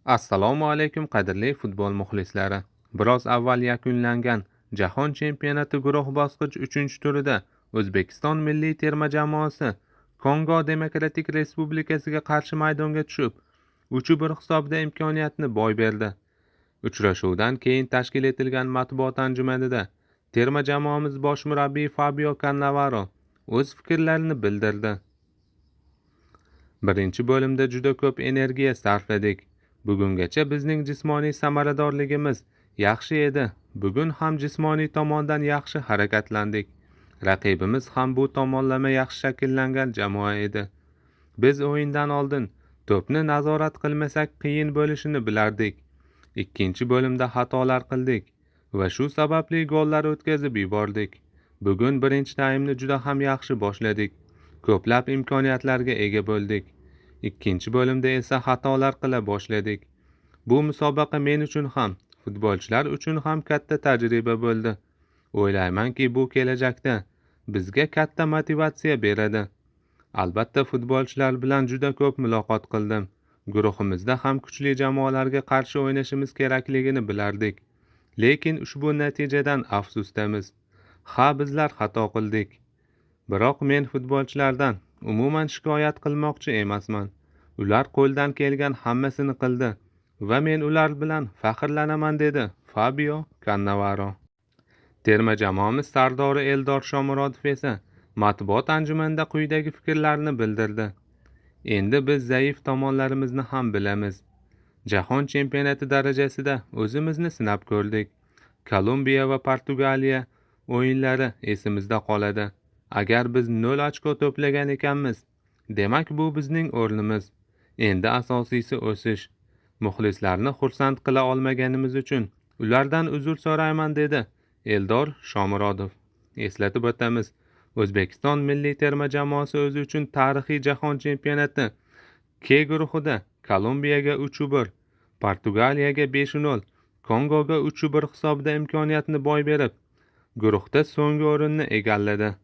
Assalomu alaykum qadrli futbol muxlislari. Biroz avval yakunlangan Jahon chempionati guruh bosqich 3-turida O'zbekiston milliy terma jamoasi Kongo Demokratik Respublikasiga qarshi maydonga tushib, 3-1 hisobda imkoniyatni boy berdi. Uchrashuvdan keyin tashkil etilgan matbuot anjumanida terma jamoamiz bosh murabbiyi Fabio Cannavaro o'z fikrlarini bildirdi. Birinchi bo'limda juda ko'p energiya sarfladik. Bugungacha bizning jismoniy samaradorligimiz yaxshi edi. Bugun ham jismoniy tomondan yaxshi harakatlandik. Raqibimiz ham bu tomonlama yaxshi shakllangan jamoa edi. Biz o'yindan oldin to'pni nazorat qilmasak qiyin bo'lishini bilardik. Ikkinchi bo'limda xatolar qildik va shu sababli gollar o'tkazib yubordik. Bugun birinchi taymni juda ham yaxshi boshladik. Ko'plab imkoniyatlarga ega bo'ldik. Ikkinchi bo'limda esa xatolar qila boshladik. Bu musobaqa men uchun ham, futbolchilar uchun ham katta tajriba bo'ldi. O'ylaymanki, bu kelajakda bizga katta motivatsiya beradi. Albatta, futbolchilar bilan juda ko'p muloqot qildim. Guruhimizda ham kuchli jamoalarga qarshi o'ynashimiz kerakligini bilardik. Lekin ushbu natijadan afsusdamiz. Bizlar xato qildik. Biroq men futbolchilardan umuman shikoyat qilmoqchi emasman. Ular qo'ldan kelgan hammasini qildi va men ular bilan faxrlanaman, dedi Fabio Cannavaro. Terma jamoamiz sardori Eldor Shomurodov esa matbuot anjumanida quyidagi fikrlarini bildirdi. Endi biz zaif tomonlarimizni ham bilamiz. Jahon chempionati darajasida o'zimizni sinab ko'rdik. Kolumbiya va Portugaliya o'yinlari esimizda qoladi. Agar biz 0 ochko to'plagan ekanmiz, demak bu bizning o'rnimiz. Endi asosiysi o'sish. Muxlislarni xursand qila olmaganimiz uchun ulardan uzr so'rayman, dedi Eldor Shomurodov. Eslatib o'tamiz, O'zbekiston milliy terma jamoasi o'zi uchun tarixiy jahon chempionati K guruhida Kolumbiyaga 3-1, Portugaliyaga 5-0, Kongoga 3-1 hisobda imkoniyatni boy berib, guruhda so'nggi o'rinni egalladi.